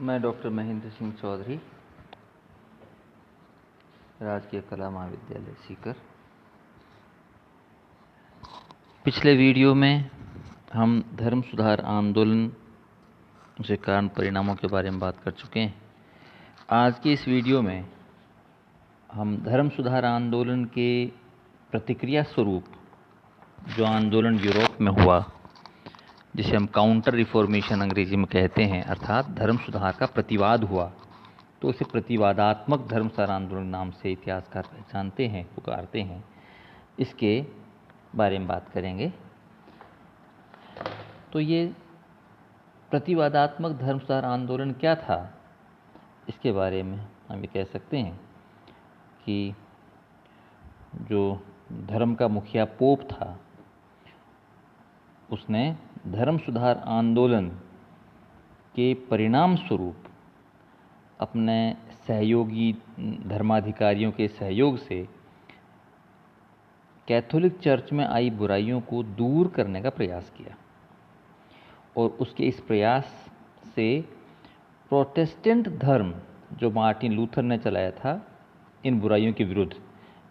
मैं डॉक्टर महेंद्र सिंह चौधरी, राजकीय कला महाविद्यालय सीकर। पिछले वीडियो में हम धर्म सुधार आंदोलन के कारण परिणामों के बारे में बात कर चुके हैं। आज के इस वीडियो में हम धर्म सुधार आंदोलन के प्रतिक्रिया स्वरूप जो आंदोलन यूरोप में हुआ, जिसे हम काउंटर रिफॉर्मेशन अंग्रेजी में कहते हैं, अर्थात धर्म सुधार का प्रतिवाद हुआ, तो उसे प्रतिवादात्मक धर्म सुधार आंदोलन नाम से इतिहासकार पहचानते हैं, पुकारते हैं। इसके बारे में बात करेंगे। तो ये प्रतिवादात्मक धर्म सुधार आंदोलन क्या था, इसके बारे में हम ये कह सकते हैं कि जो धर्म का मुखिया पोप था, उसने धर्म सुधार आंदोलन के परिणाम स्वरूप अपने सहयोगी धर्माधिकारियों के सहयोग से कैथोलिक चर्च में आई बुराइयों को दूर करने का प्रयास किया और उसके इस प्रयास से प्रोटेस्टेंट धर्म जो मार्टिन लूथर ने चलाया था इन बुराइयों के विरुद्ध,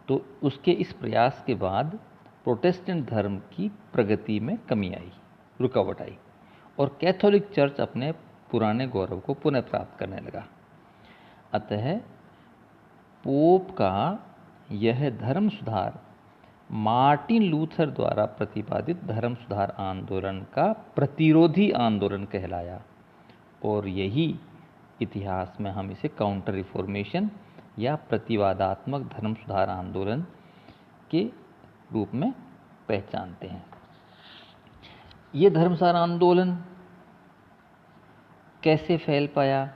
तो उसके इस प्रयास के बाद प्रोटेस्टेंट धर्म की प्रगति में कमी आई, रुकावट आई और कैथोलिक चर्च अपने पुराने गौरव को पुनः प्राप्त करने लगा। अतः पोप का यह धर्म सुधार मार्टिन लूथर द्वारा प्रतिपादित धर्म सुधार आंदोलन का प्रतिरोधी आंदोलन कहलाया और यही इतिहास में हम इसे काउंटर रिफॉर्मेशन या प्रतिवादात्मक धर्म सुधार आंदोलन के रूप में पहचानते हैं। ये धर्म सुधार आंदोलन कैसे फैल पाया,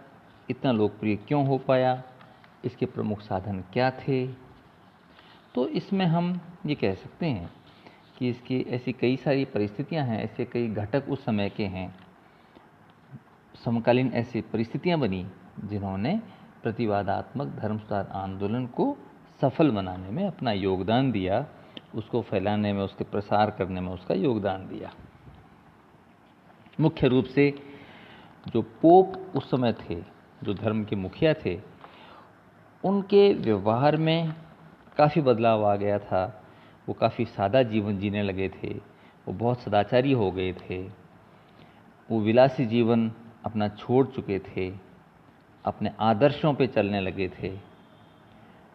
इतना लोकप्रिय क्यों हो पाया, इसके प्रमुख साधन क्या थे? तो इसमें हम ये कह सकते हैं कि इसकी ऐसी कई सारी परिस्थितियां हैं, ऐसे कई घटक उस समय के हैं, समकालीन ऐसी परिस्थितियां बनी जिन्होंने प्रतिवादात्मक धर्म सुधार आंदोलन को सफल बनाने में अपना योगदान दिया, उसको फैलाने में, उसके प्रसार करने में उसका योगदान दिया। मुख्य रूप से जो पोप उस समय थे, जो धर्म के मुखिया थे, उनके व्यवहार में काफ़ी बदलाव आ गया था। वो काफ़ी सादा जीवन जीने लगे थे, वो बहुत सदाचारी हो गए थे, वो विलासी जीवन अपना छोड़ चुके थे, अपने आदर्शों पे चलने लगे थे।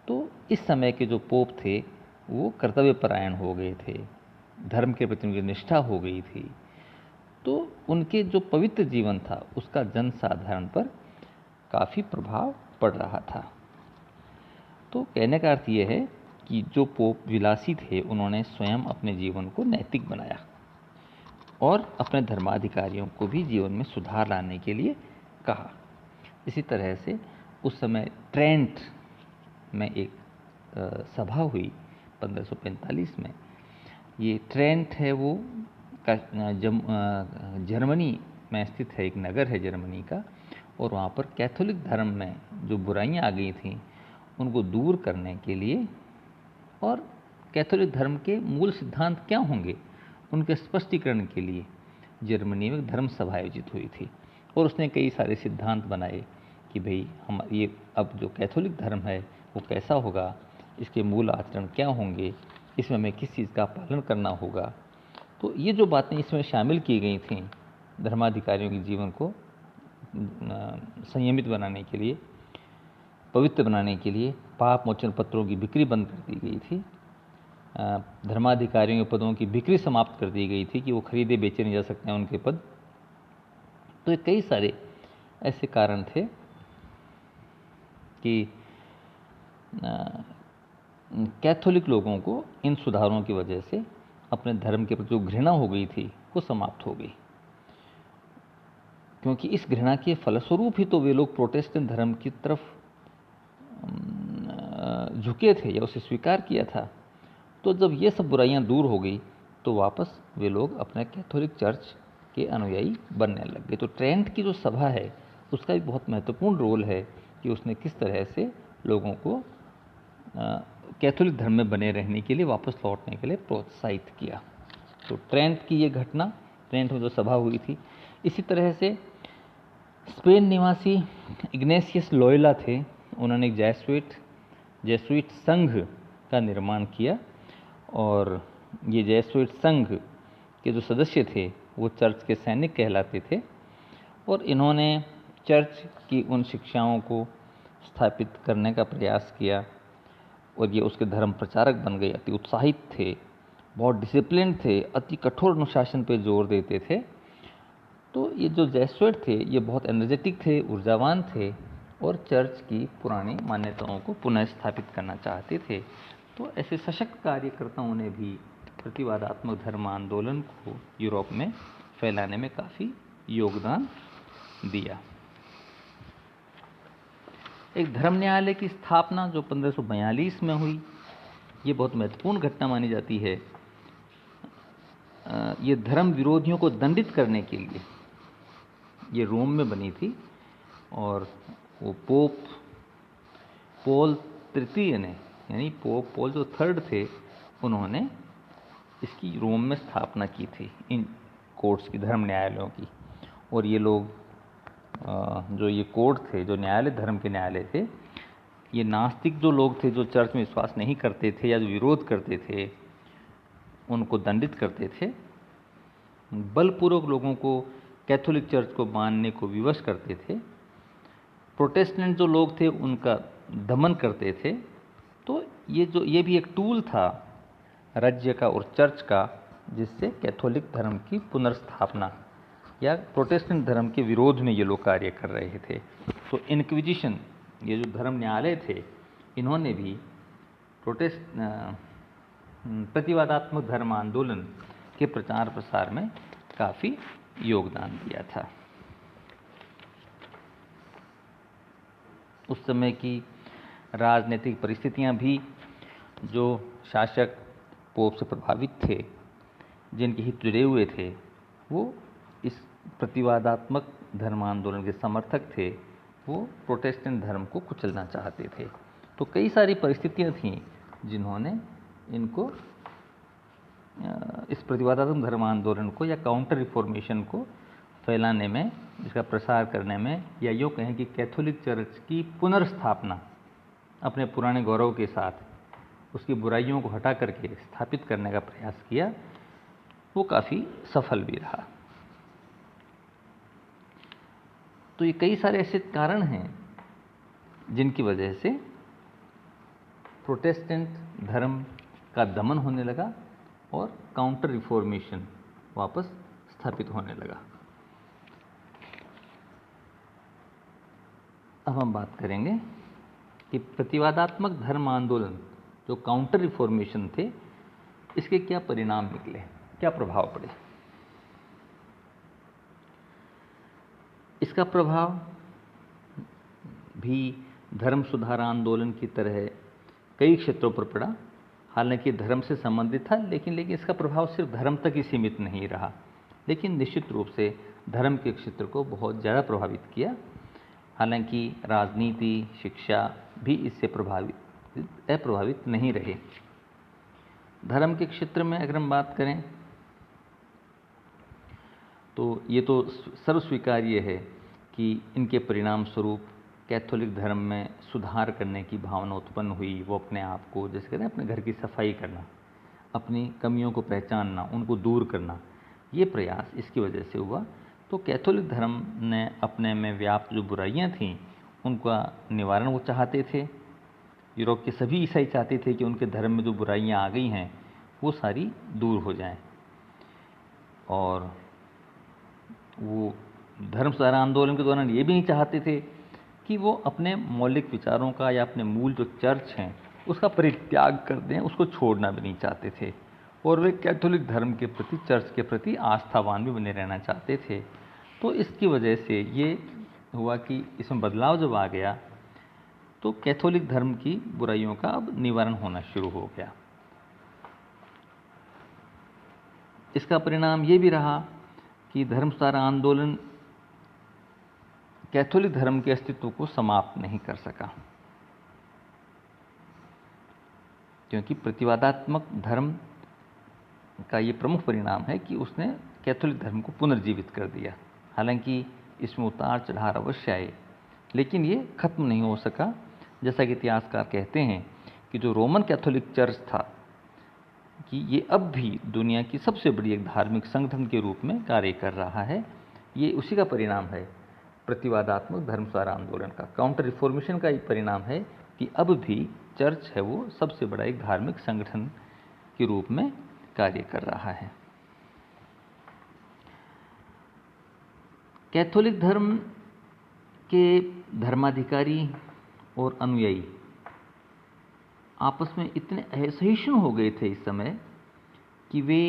तो इस समय के जो पोप थे वो कर्तव्यपरायण हो गए थे, धर्म के प्रति उनकी निष्ठा हो गई थी। तो उनके जो पवित्र जीवन था उसका जनसाधारण पर काफ़ी प्रभाव पड़ रहा था। तो कहने का अर्थ ये है कि जो पोप विलासी थे, उन्होंने स्वयं अपने जीवन को नैतिक बनाया और अपने धर्माधिकारियों को भी जीवन में सुधार लाने के लिए कहा। इसी तरह से उस समय ट्रेंट में एक सभा हुई 1545 में। ये ट्रेंट है वो जर्मनी में स्थित है, एक नगर है जर्मनी का, और वहाँ पर कैथोलिक धर्म में जो बुराइयाँ आ गई थीं उनको दूर करने के लिए और कैथोलिक धर्म के मूल सिद्धांत क्या होंगे उनके स्पष्टीकरण के लिए जर्मनी में धर्म सभा आयोजित हुई थी और उसने कई सारे सिद्धांत बनाए कि भाई हम ये अब जो कैथोलिक धर्म है वो कैसा होगा, इसके मूल आचरण क्या होंगे, इसमें हमें किस चीज़ का पालन करना होगा। तो ये जो बातें इसमें शामिल की गई थीं धर्माधिकारियों के जीवन को संयमित बनाने के लिए, पवित्र बनाने के लिए, पाप मोचन पत्रों की बिक्री बंद कर दी गई थी, धर्माधिकारियों के पदों की बिक्री समाप्त कर दी गई थी कि वो खरीदे बेचे नहीं जा सकते हैं उनके पद। तो कई सारे ऐसे कारण थे कि कैथोलिक लोगों को इन सुधारों की वजह से अपने धर्म के प्रति जो घृणा हो गई थी वो समाप्त हो गई, क्योंकि इस घृणा के फलस्वरूप ही तो वे लोग प्रोटेस्टेंट धर्म की तरफ झुके थे या उसे स्वीकार किया था। तो जब ये सब बुराइयां दूर हो गई तो वापस वे लोग अपने कैथोलिक चर्च के अनुयायी बनने लग गए। तो ट्रेंट की जो सभा है उसका भी बहुत महत्वपूर्ण रोल है कि उसने किस तरह से लोगों को कैथोलिक धर्म में बने रहने के लिए, वापस लौटने के लिए प्रोत्साहित किया। तो ट्रेंट की ये घटना, ट्रेंट में जो सभा हुई थी, इसी तरह से स्पेन निवासी इग्नेशियस लोयोला थे। उन्होंने एक जेसुइट संघ का निर्माण किया और ये जेसुइट संघ के जो सदस्य थे वो चर्च के सैनिक कहलाते थे और इन्होंने चर्च की उन शिक्षाओं को स्थापित करने का प्रयास किया और ये उसके धर्म प्रचारक बन गए। अति उत्साहित थे, बहुत डिसिप्लिन थे, अति कठोर अनुशासन पे जोर देते थे। तो ये जो जेसुइट थे ये बहुत एनर्जेटिक थे, ऊर्जावान थे और चर्च की पुरानी मान्यताओं को पुनः स्थापित करना चाहते थे। तो ऐसे सशक्त कार्यकर्ताओं ने भी प्रतिवादात्मक धर्म आंदोलन को यूरोप में फैलाने में काफ़ी योगदान दिया। एक धर्म न्यायालय की स्थापना जो 1542 में हुई, ये बहुत महत्वपूर्ण घटना मानी जाती है। ये धर्म विरोधियों को दंडित करने के लिए ये रोम में बनी थी और वो पोप पॉल तृतीय ने, यानी पोप पॉल जो थर्ड थे, उन्होंने इसकी रोम में स्थापना की थी, इन कोर्ट्स की, धर्म न्यायालयों की। और ये लोग जो ये कोर्ट थे, जो न्यायालय, धर्म के न्यायालय थे, ये नास्तिक जो लोग थे, जो चर्च में विश्वास नहीं करते थे या जो विरोध करते थे, उनको दंडित करते थे। बलपूर्वक लोगों को कैथोलिक चर्च को मानने को विवश करते थे। प्रोटेस्टेंट जो लोग थे उनका दमन करते थे। तो ये भी एक टूल था राज्य का और चर्च का, जिससे कैथोलिक धर्म की पुनर्स्थापना या प्रोटेस्टेंट धर्म के विरोध में ये लोग कार्य कर रहे थे। तो इनक्विजिशन, ये जो धर्म न्यायालय थे, इन्होंने भी प्रतिवादात्मक धर्म आंदोलन के प्रचार प्रसार में काफ़ी योगदान दिया था। उस समय की राजनीतिक परिस्थितियां भी, जो शासक पोप से प्रभावित थे, जिनके हित जुड़े हुए थे, वो इस प्रतिवादात्मक धर्म आंदोलन के समर्थक थे। वो प्रोटेस्टेंट धर्म को कुचलना चाहते थे। तो कई सारी परिस्थितियां थीं जिन्होंने इनको, इस प्रतिवादात्मक धर्म आंदोलन को या काउंटर रिफॉर्मेशन को फैलाने में, इसका प्रसार करने में, या यूँ कहें कि कैथोलिक चर्च की पुनर्स्थापना अपने पुराने गौरव के साथ उसकी बुराइयों को हटा करके स्थापित करने का प्रयास किया, वो काफ़ी सफल भी रहा। तो ये कई सारे ऐसे कारण हैं जिनकी वजह से प्रोटेस्टेंट धर्म का दमन होने लगा और काउंटर रिफॉर्मेशन वापस स्थापित होने लगा। अब हम बात करेंगे कि प्रतिवादात्मक धर्म आंदोलन, जो काउंटर रिफॉर्मेशन थे, इसके क्या परिणाम निकले, क्या प्रभाव पड़े। इसका प्रभाव भी धर्म सुधार आंदोलन की तरह कई क्षेत्रों पर पड़ा। हालांकि धर्म से संबंधित था, लेकिन इसका प्रभाव सिर्फ धर्म तक ही सीमित नहीं रहा, लेकिन निश्चित रूप से धर्म के क्षेत्र को बहुत ज़्यादा प्रभावित किया। हालांकि राजनीति, शिक्षा भी इससे अप्रभावित नहीं रहे। धर्म के क्षेत्र में अगर हम बात करें तो ये तो सर्वस्वीकार्य है कि इनके परिणाम स्वरूप कैथोलिक धर्म में सुधार करने की भावना उत्पन्न हुई। वो अपने आप को, जैसे कहते हैं, अपने घर की सफाई करना, अपनी कमियों को पहचानना, उनको दूर करना, ये प्रयास इसकी वजह से हुआ। तो कैथोलिक धर्म ने अपने में व्याप्त जो बुराइयां थीं, उनका निवारण वो चाहते थे। यूरोप के सभी ईसाई चाहते थे कि उनके धर्म में जो बुराइयां आ गई हैं वो सारी दूर हो जाएं। और वो धर्म सुधार आंदोलन के दौरान ये भी नहीं चाहते थे कि वो अपने मौलिक विचारों का या अपने मूल जो चर्च हैं उसका परित्याग कर दें, उसको छोड़ना भी नहीं चाहते थे। और वे कैथोलिक धर्म के प्रति, चर्च के प्रति आस्थावान भी बने रहना चाहते थे। तो इसकी वजह से ये हुआ कि इसमें बदलाव जब आ गया तो कैथोलिक धर्म की बुराइयों का अब निवारण होना शुरू हो गया। इसका परिणाम ये भी रहा कि धर्म सुधार आंदोलन कैथोलिक धर्म के अस्तित्व को समाप्त नहीं कर सका, क्योंकि प्रतिवादात्मक धर्म का ये प्रमुख परिणाम है कि उसने कैथोलिक धर्म को पुनर्जीवित कर दिया। हालांकि इसमें उतार चढ़ाव अवश्य आए, लेकिन ये खत्म नहीं हो सका। जैसा कि इतिहासकार कहते हैं कि जो रोमन कैथोलिक चर्च था कि ये अब भी दुनिया की सबसे बड़ी एक धार्मिक संगठन के रूप में कार्य कर रहा है। ये उसी का परिणाम है, प्रतिवादात्मक धर्म सुधार आंदोलन का, काउंटर रिफॉर्मेशन का ही परिणाम है कि अब भी चर्च है वो सबसे बड़ा एक धार्मिक संगठन के रूप में कार्य कर रहा है। कैथोलिक धर्म के धर्माधिकारी और अनुयायी आपस में इतने असहिष्णु हो गए थे इस समय कि वे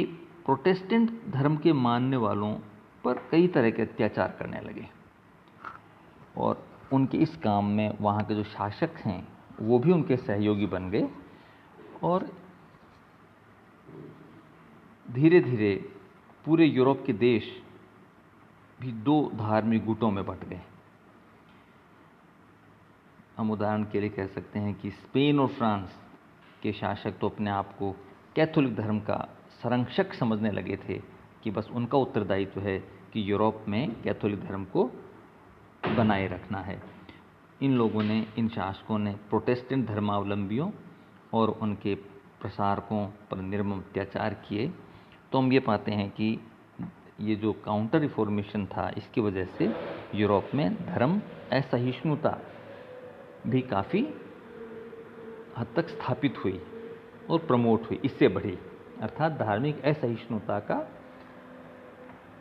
प्रोटेस्टेंट धर्म के मानने वालों पर कई तरह के अत्याचार करने लगे, और उनके इस काम में वहाँ के जो शासक हैं वो भी उनके सहयोगी बन गए, और धीरे धीरे पूरे यूरोप के देश भी दो धार्मिक गुटों में बंट गए। हम उदाहरण के लिए कह सकते हैं कि स्पेन और फ्रांस के शासक तो अपने आप को कैथोलिक धर्म का संरक्षक समझने लगे थे कि बस उनका उत्तरदायित्व है कि यूरोप में कैथोलिक धर्म को बनाए रखना है। इन लोगों ने, इन शासकों ने प्रोटेस्टेंट धर्मावलंबियों और उनके प्रसारकों पर निर्मम अत्याचार किए। तो हम ये पाते हैं कि ये जो काउंटर रिफॉर्मेशन था, इसकी वजह से यूरोप में धर्म असहिष्णुता भी काफ़ी हद तक स्थापित हुई और प्रमोट हुई, इससे बढ़ी, अर्थात धार्मिक असहिष्णुता का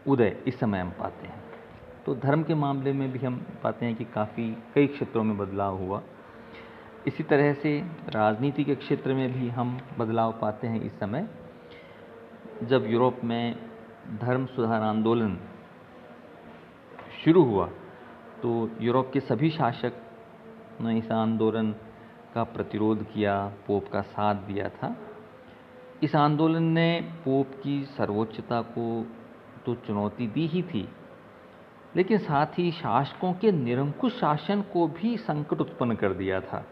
उदय इस समय हम पाते हैं। तो धर्म के मामले में भी हम पाते हैं कि कई क्षेत्रों में बदलाव हुआ। इसी तरह से राजनीति के क्षेत्र में भी हम बदलाव पाते हैं इस समय। जब यूरोप में धर्म सुधार आंदोलन शुरू हुआ तो यूरोप के सभी शासक ने इस आंदोलन का प्रतिरोध किया, पोप का साथ दिया था। इस आंदोलन ने पोप की सर्वोच्चता को तो चुनौती दी ही थी, लेकिन साथ ही शासकों के निरंकुश शासन को भी संकट उत्पन्न कर दिया था।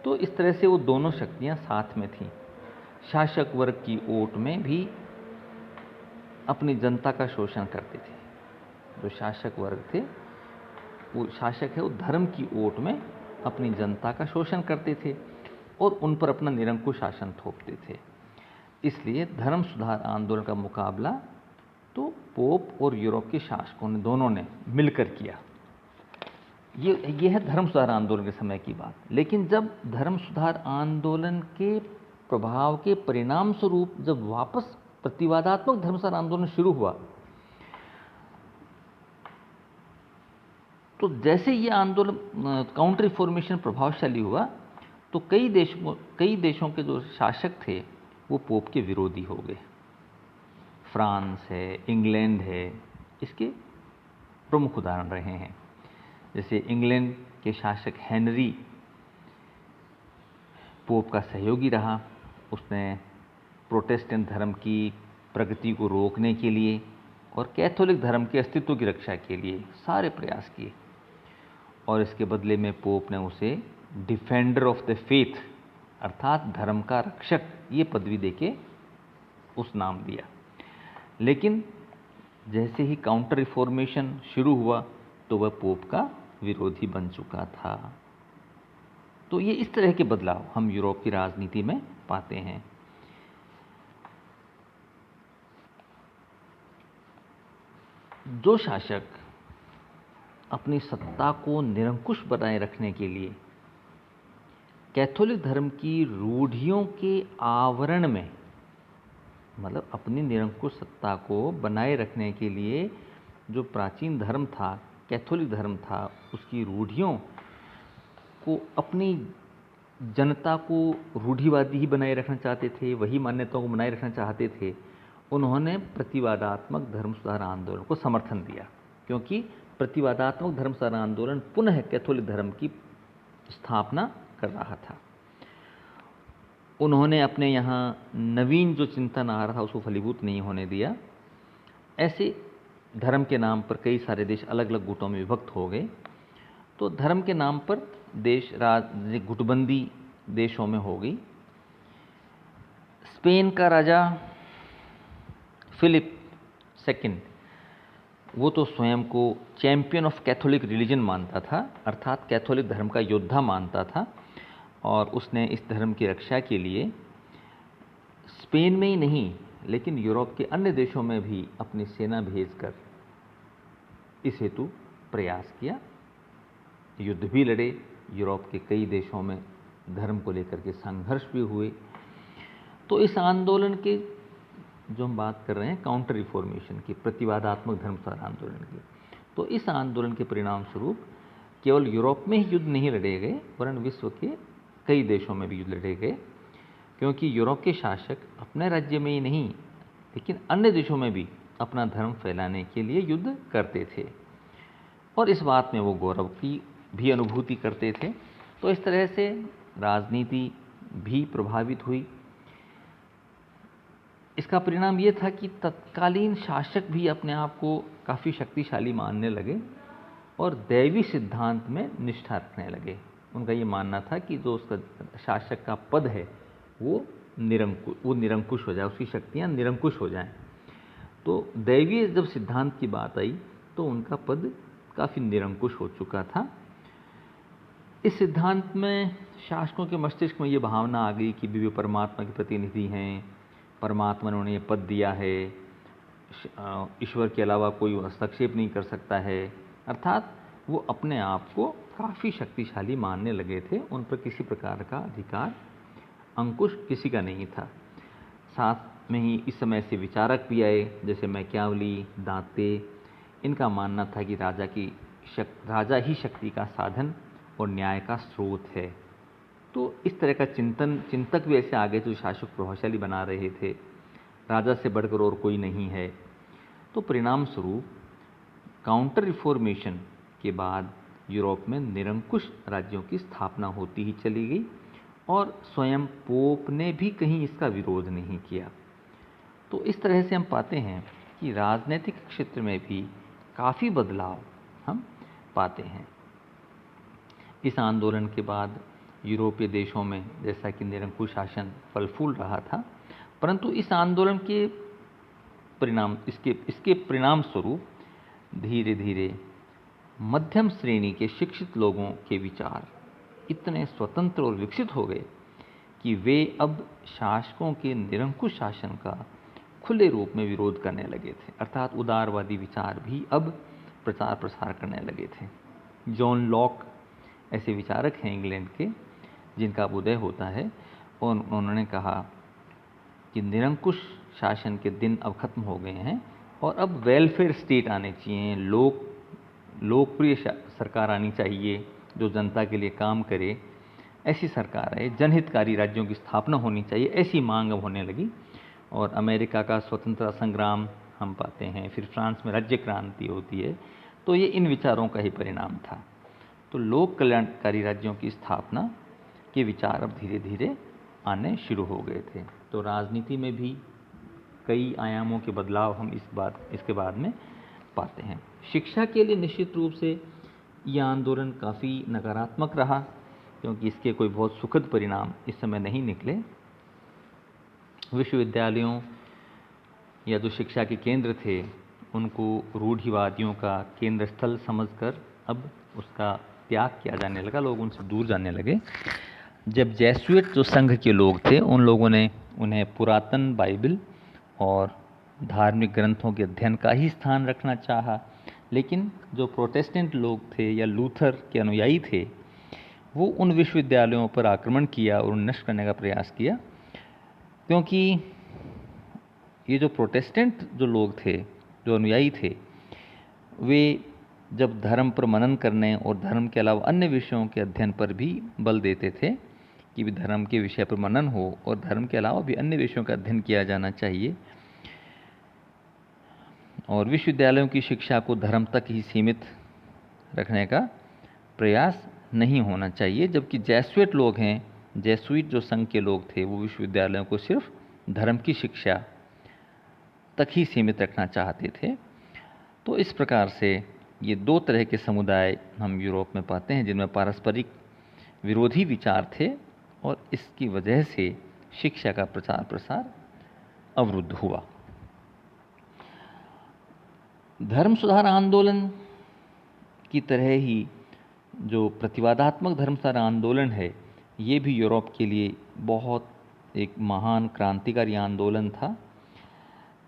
तो इस तरह से वो दोनों शक्तियां साथ में थीं। शासक वर्ग की ओट में भी अपनी जनता का शोषण करते थे। जो शासक वर्ग थे, वो शासक है, वो धर्म की ओट में अपनी जनता का शोषण करते थे और उन पर अपना निरंकुश शासन थोपते थे। इसलिए धर्म सुधार आंदोलन का मुकाबला तो पोप और यूरोप के शासकों ने, दोनों ने मिलकर किया। ये है धर्म सुधार आंदोलन के समय की बात। लेकिन जब धर्म सुधार आंदोलन के प्रभाव के परिणाम स्वरूप जब वापस प्रतिवादात्मक धर्म सुधार आंदोलन शुरू हुआ, तो जैसे ये आंदोलन काउंटर रिफॉर्मेशन प्रभावशाली हुआ तो कई देशों के जो शासक थे वो पोप के विरोधी हो गए। फ्रांस है, इंग्लैंड है, इसके प्रमुख उदाहरण रहे हैं। जैसे इंग्लैंड के शासक हेनरी पोप का सहयोगी रहा। उसने प्रोटेस्टेंट धर्म की प्रगति को रोकने के लिए और कैथोलिक धर्म के अस्तित्व की रक्षा के लिए सारे प्रयास किए, और इसके बदले में पोप ने उसे डिफेंडर ऑफ द फेथ अर्थात धर्म का रक्षक ये पदवी देके उस नाम दिया। लेकिन जैसे ही काउंटर रिफॉर्मेशन शुरू हुआ तो वह पोप का विरोधी बन चुका था। तो ये इस तरह के बदलाव हम यूरोप की राजनीति में पाते हैं। जो शासक अपनी सत्ता को निरंकुश बनाए रखने के लिए कैथोलिक धर्म की रूढ़ियों के आवरण में, मतलब अपनी निरंकुश सत्ता को बनाए रखने के लिए जो प्राचीन धर्म था, कैथोलिक धर्म था, उसकी रूढ़ियों को अपनी जनता को रूढ़िवादी ही बनाए रखना चाहते थे, वही मान्यताओं को बनाए रखना चाहते थे। उन्होंने प्रतिवादात्मक धर्म सुधार आंदोलन को समर्थन दिया, क्योंकि प्रतिवादात्मक धर्म सुधार आंदोलन पुनः कैथोलिक धर्म की स्थापना कर रहा था। उन्होंने अपने यहाँ नवीन जो चिंतन आ रहा था उसको फलीभूत नहीं होने दिया। ऐसे धर्म के नाम पर कई सारे देश अलग अलग गुटों में विभक्त हो गए। तो धर्म के नाम पर देश गुटबंदी देशों में हो गई। स्पेन का राजा फिलिप II वो तो स्वयं को चैंपियन ऑफ कैथोलिक रिलीजन मानता था, अर्थात कैथोलिक धर्म का योद्धा मानता था, और उसने इस धर्म की रक्षा के लिए स्पेन में ही नहीं लेकिन यूरोप के अन्य देशों में भी अपनी सेना भेजकर इस हेतु प्रयास किया। युद्ध भी लड़े, यूरोप के कई देशों में धर्म को लेकर के संघर्ष भी हुए। तो इस आंदोलन के, जो हम बात कर रहे हैं काउंटर रिफॉर्मेशन की, प्रतिवादात्मक धर्म सुधार आंदोलन की, तो इस आंदोलन के परिणाम स्वरूप केवल यूरोप में ही युद्ध नहीं लड़े गए वरन विश्व के कई देशों में भी युद्ध लड़े गए, क्योंकि यूरोप के शासक अपने राज्य में ही नहीं लेकिन अन्य देशों में भी अपना धर्म फैलाने के लिए युद्ध करते थे, और इस बात में वो गौरव की भी अनुभूति करते थे। तो इस तरह से राजनीति भी प्रभावित हुई। इसका परिणाम ये था कि तत्कालीन शासक भी अपने आप को काफ़ी शक्तिशाली मानने लगे और दैवी सिद्धांत में निष्ठा रखने लगे। उनका ये मानना था कि जो उसका शासक का पद है वो निरंकुश हो जाए, उसकी शक्तियाँ निरंकुश हो जाएं। तो दैवीय जब सिद्धांत की बात आई तो उनका पद काफ़ी निरंकुश हो चुका था। इस सिद्धांत में शासकों के मस्तिष्क में ये भावना आ गई कि वे परमात्मा के प्रतिनिधि हैं, परमात्मा ने उन्हें ये पद दिया है, ईश्वर के अलावा कोई हस्तक्षेप नहीं कर सकता है, अर्थात वो अपने आप को काफ़ी शक्तिशाली मानने लगे थे। उन पर किसी प्रकार का अधिकार, अंकुश किसी का नहीं था। साथ में ही इस समय से विचारक भी आए, जैसे मैकियावली, दांते। इनका मानना था कि राजा ही शक्ति का साधन और न्याय का स्रोत है। तो इस तरह का चिंतक भी ऐसे आगे जो शासक प्रभावशाली बना रहे थे, राजा से बढ़कर और कोई नहीं है। तो परिणाम स्वरूप काउंटर रिफॉर्मेशन के बाद यूरोप में निरंकुश राज्यों की स्थापना होती ही चली गई और स्वयं पोप ने भी कहीं इसका विरोध नहीं किया। तो इस तरह से हम पाते हैं कि राजनीतिक क्षेत्र में भी काफ़ी बदलाव हम पाते हैं। इस आंदोलन के बाद यूरोपीय देशों में जैसा कि निरंकुश शासन फल फूल रहा था, परंतु इस आंदोलन के इसके परिणाम स्वरूप धीरे धीरे मध्यम श्रेणी के शिक्षित लोगों के विचार इतने स्वतंत्र और विकसित हो गए कि वे अब शासकों के निरंकुश शासन का खुले रूप में विरोध करने लगे थे, अर्थात उदारवादी विचार भी अब प्रचार प्रसार करने लगे थे। जॉन लॉक ऐसे विचारक हैं इंग्लैंड के जिनका उदय होता है, और उन्होंने कहा कि निरंकुश शासन के दिन अब खत्म हो गए हैं और अब वेलफेयर स्टेट आने चाहिए, लोकप्रिय सरकार आनी चाहिए जो जनता के लिए काम करे, ऐसी सरकार है, जनहितकारी राज्यों की स्थापना होनी चाहिए, ऐसी मांग अब होने लगी। और अमेरिका का स्वतंत्रता संग्राम हम पाते हैं, फिर फ्रांस में राज्य क्रांति होती है, तो ये इन विचारों का ही परिणाम था। तो लोक कल्याणकारी राज्यों की स्थापना के विचार अब धीरे धीरे आने शुरू हो गए थे। तो राजनीति में भी कई आयामों के बदलाव हम इसके बाद में पाते हैं। शिक्षा के लिए निश्चित रूप से यह आंदोलन काफ़ी नकारात्मक रहा, क्योंकि इसके कोई बहुत सुखद परिणाम इस समय नहीं निकले। विश्वविद्यालयों या जो शिक्षा के केंद्र थे उनको रूढ़िवादियों का केंद्र स्थल समझकर अब उसका त्याग किया जाने लगा, लोग उनसे दूर जाने लगे। जब जैसुइट जो संघ के लोग थे उन लोगों ने उन्हें पुरातन बाइबल और धार्मिक ग्रंथों के अध्ययन का ही स्थान रखना चाहा, लेकिन जो प्रोटेस्टेंट लोग थे या लूथर के अनुयायी थे वो उन विश्वविद्यालयों पर आक्रमण किया और उन्हें नष्ट करने का प्रयास किया, क्योंकि ये जो प्रोटेस्टेंट जो लोग थे, जो अनुयायी थे, वे जब धर्म पर मनन करने और धर्म के अलावा अन्य विषयों के अध्ययन पर भी बल देते थे कि भी धर्म के विषय पर मनन हो और धर्म के अलावा भी अन्य विषयों का अध्ययन किया जाना चाहिए, और विश्वविद्यालयों की शिक्षा को धर्म तक ही सीमित रखने का प्रयास नहीं होना चाहिए। जबकि जैसुइट लोग हैं, जैसुइट जो संघ के लोग थे, वो विश्वविद्यालयों को सिर्फ धर्म की शिक्षा तक ही सीमित रखना चाहते थे। तो इस प्रकार से ये दो तरह के समुदाय हम यूरोप में पाते हैं जिनमें पारस्परिक विरोधी विचार थे, और इसकी वजह से शिक्षा का प्रचार प्रसार अवरुद्ध हुआ। धर्म सुधार आंदोलन की तरह ही जो प्रतिवादात्मक धर्म सुधार आंदोलन है, ये भी यूरोप के लिए बहुत एक महान क्रांतिकारी आंदोलन था।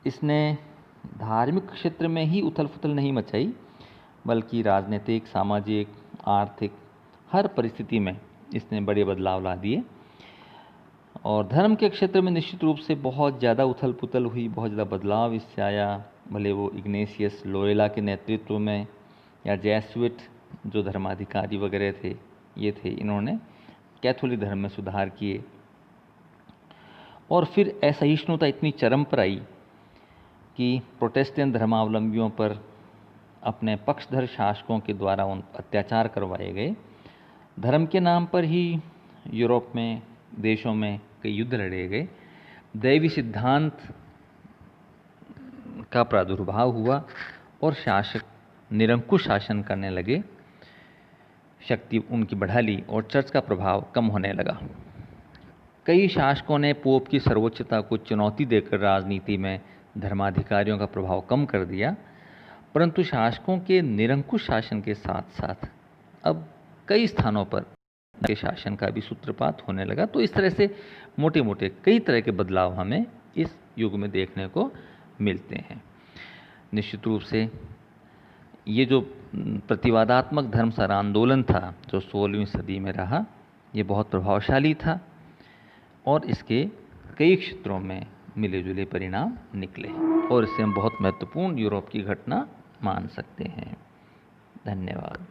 इसने धार्मिक क्षेत्र में ही उथल पुथल नहीं मचाई, बल्कि राजनीतिक, सामाजिक, आर्थिक हर परिस्थिति में इसने बड़े बदलाव ला दिए। और धर्म के क्षेत्र में निश्चित रूप से बहुत ज़्यादा उथल पुथल हुई, बहुत ज़्यादा बदलाव इससे आया, भले वो इग्नेशियस लोयोला के नेतृत्व में या जैसुइट जो धर्माधिकारी वगैरह थे, ये थे, इन्होंने कैथोलिक धर्म में सुधार किए। और फिर असहिष्णुता इतनी चरम पर आई कि प्रोटेस्टेंट धर्मावलंबियों पर अपने पक्षधर शासकों के द्वारा उन अत्याचार करवाए गए। धर्म के नाम पर ही यूरोप में देशों में कई युद्ध लड़े गए। दैवी सिद्धांत का प्रादुर्भाव हुआ और शासक निरंकुश शासन करने लगे, शक्ति उनकी बढ़ा ली और चर्च का प्रभाव कम होने लगा। कई शासकों ने पोप की सर्वोच्चता को चुनौती देकर राजनीति में धर्माधिकारियों का प्रभाव कम कर दिया, परंतु शासकों के निरंकुश शासन के साथ साथ अब कई स्थानों पर के शासन का भी सूत्रपात होने लगा। तो इस तरह से मोटे मोटे कई तरह के बदलाव हमें इस युग में देखने को मिलते हैं। निश्चित रूप से ये जो प्रतिवादात्मक धर्म सुधार आंदोलन था जो 16वीं सदी में रहा, ये बहुत प्रभावशाली था और इसके कई क्षेत्रों में मिले जुले परिणाम निकले और इसे हम बहुत महत्वपूर्ण यूरोप की घटना मान सकते हैं। धन्यवाद।